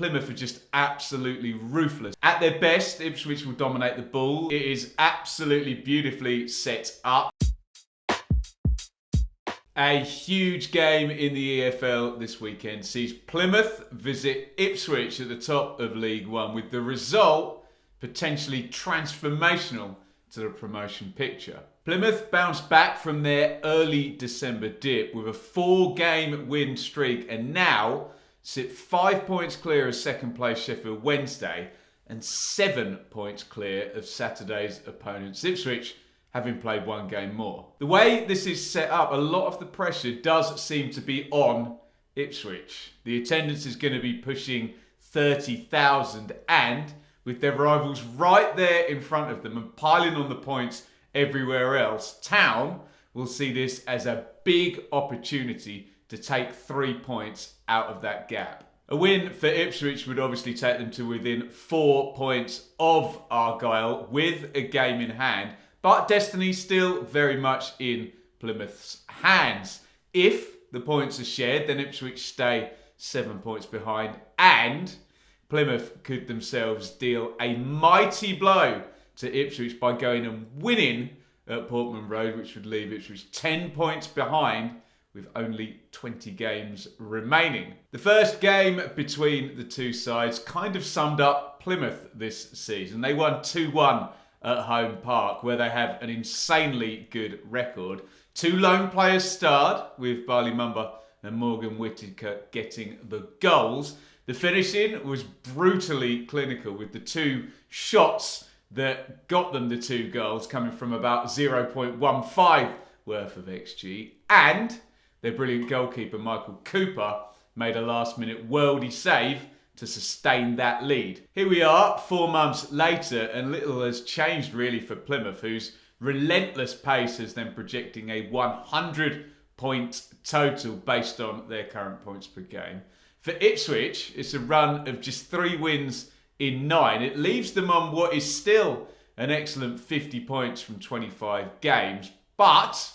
Plymouth are just absolutely ruthless. At their best, Ipswich will dominate the ball. It is absolutely beautifully set up. A huge game in the EFL this weekend sees Plymouth visit Ipswich at the top of League One, with the result potentially transformational to the promotion picture. Plymouth bounced back from their early December dip with a 4-game win streak and now sit 5 points clear of second place Sheffield Wednesday and 7 points clear of Saturday's opponents Ipswich, having played 1 game more. The way this is set up, a lot of the pressure does seem to be on Ipswich. The attendance is going to be pushing 30,000, and with their rivals right there in front of them and piling on the points everywhere else, Town will see this as a big opportunity to take 3 points out of that gap. A win for Ipswich would obviously take them to within 4 points of Argyle with a game in hand, but destiny still very much in Plymouth's hands. If the points are shared, then Ipswich stay 7 points behind, and Plymouth could themselves deal a mighty blow to Ipswich by going and winning at Portman Road, which would leave Ipswich 10 points behind with only 20 games remaining. The first game between the two sides kind of summed up Plymouth this season. They won 2-1 at Home Park, where they have an insanely good record. 2 lone players starred, with Barley Mumba and Morgan Whittaker getting the goals. The finishing was brutally clinical, with the 2 shots that got them the 2 goals coming from about 0.15 worth of XG, and their brilliant goalkeeper Michael Cooper made a last-minute worldie save to sustain that lead. Here we are 4 months later, and little has changed really for Plymouth, whose relentless pace has them projecting a 100-point total based on their current points per game. For Ipswich, it's a run of just 3 wins in 9. It leaves them on what is still an excellent 50 points from 25 games, but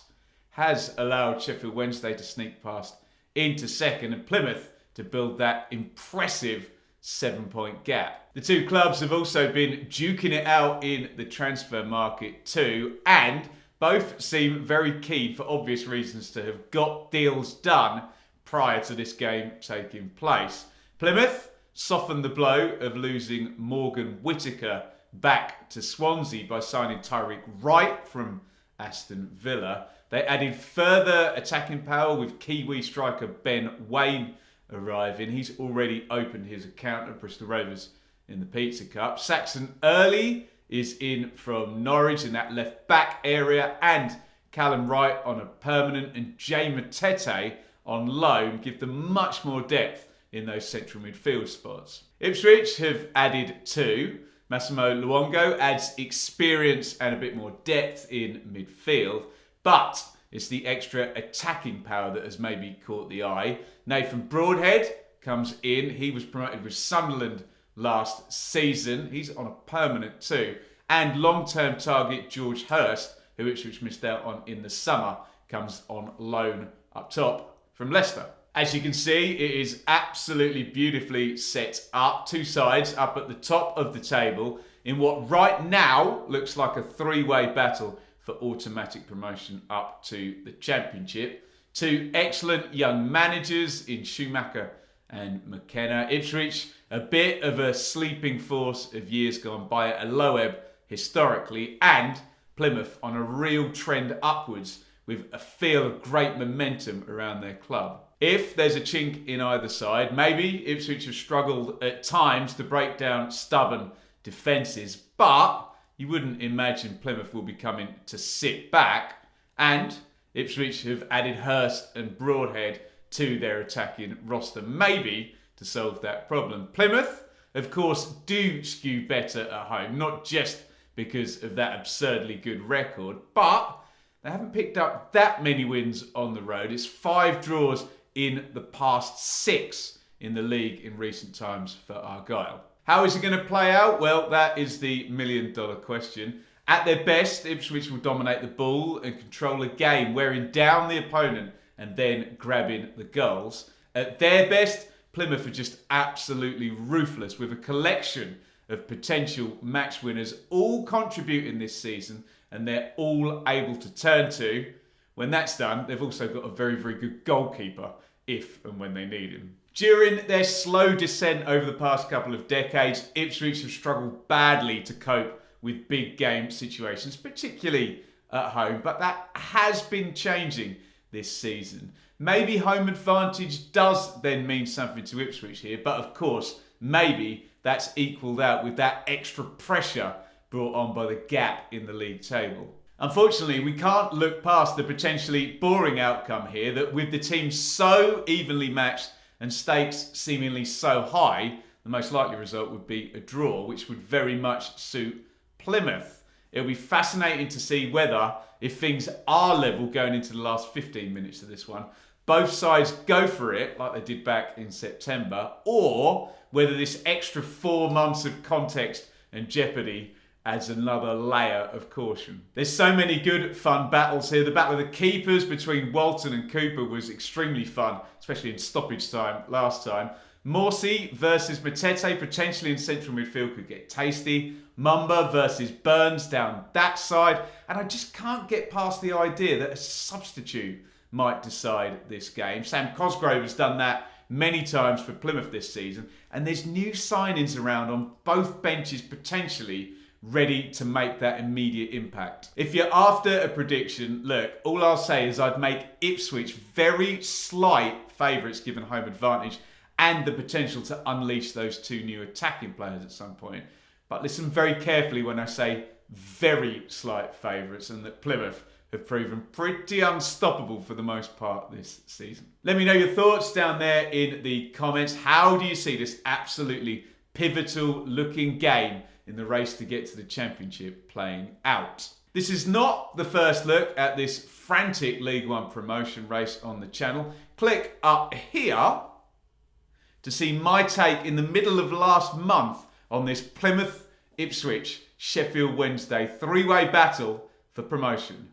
has allowed Sheffield Wednesday to sneak past into second and Plymouth to build that impressive 7-point gap. The 2 clubs have also been duking it out in the transfer market too, and both seem very keen, for obvious reasons, to have got deals done prior to this game taking place. Plymouth softened the blow of losing Morgan Whittaker back to Swansea by signing Tyreek Wright from Aston Villa. They added further attacking power with Kiwi striker Ben Waine arriving. He's already opened his account at Bristol Rovers in the Pizza Cup. Saxon Early is in from Norwich in that left back area, and Callum Wright on a permanent and Jay Matete on loan give them much more depth in those central midfield spots. Ipswich have added 2. Massimo Luongo adds experience and a bit more depth in midfield, but it's the extra attacking power that has maybe caught the eye. Nathan Broadhead comes in. He was promoted with Sunderland last season. He's on a permanent too. And long-term target George Hurst, who Ipswich missed out on in the summer, comes on loan up top from Leicester. As you can see, it is absolutely beautifully set up. 2 sides up at the top of the table in what right now looks like a 3-way battle for automatic promotion up to the Championship. 2 excellent young managers in Schumacher and McKenna. Ipswich, a bit of a sleeping force of years gone by at a low ebb historically, and Plymouth on a real trend upwards with a feel of great momentum around their club. If there's a chink in either side, maybe Ipswich have struggled at times to break down stubborn defences, but you wouldn't imagine Plymouth will be coming to sit back, and Ipswich have added Hurst and Broadhead to their attacking roster, maybe to solve that problem. Plymouth, of course, do skew better at home, not just because of that absurdly good record, but they haven't picked up that many wins on the road. It's 5 draws in the past 6 in the league in recent times for Argyle. How is it going to play out? Well, that is the million-dollar question. At their best, Ipswich will dominate the ball and control a game, wearing down the opponent and then grabbing the goals. At their best, Plymouth are just absolutely ruthless with a collection of potential match winners all contributing this season, and they're all able to turn to. When that's done, they've also got a very, very good goalkeeper if and when they need him. During their slow descent over the past couple of decades, Ipswich have struggled badly to cope with big game situations, particularly at home, but that has been changing this season. Maybe home advantage does then mean something to Ipswich here, but of course, maybe that's equalled out with that extra pressure brought on by the gap in the league table. Unfortunately, we can't look past the potentially boring outcome here that with the team so evenly matched and stakes seemingly so high, the most likely result would be a draw, which would very much suit Plymouth. It'll be fascinating to see whether, if things are level going into the last 15 minutes of this one, both sides go for it like they did back in September, or whether this extra 4 months of context and jeopardy adds another layer of caution. There's so many good, fun battles here. The battle of the keepers between Walton and Cooper was extremely fun, especially in stoppage time last time. Morsey versus Matete, potentially in central midfield, could get tasty. Mumba versus Burns down that side. And I just can't get past the idea that a substitute might decide this game. Sam Cosgrove has done that many times for Plymouth this season. And there's new signings around on both benches potentially ready to make that immediate impact. If you're after a prediction, look, all I'll say is I'd make Ipswich very slight favourites given home advantage and the potential to unleash those two new attacking players at some point. But listen very carefully when I say very slight favourites, and that Plymouth have proven pretty unstoppable for the most part this season. Let me know your thoughts down there in the comments. How do you see this absolutely pivotal looking game in the race to get to the Championship playing out? This is not the first look at this frantic League One promotion race on the channel. Click up here to see my take in the middle of last month on this Plymouth, Ipswich, Sheffield Wednesday three-way battle for promotion.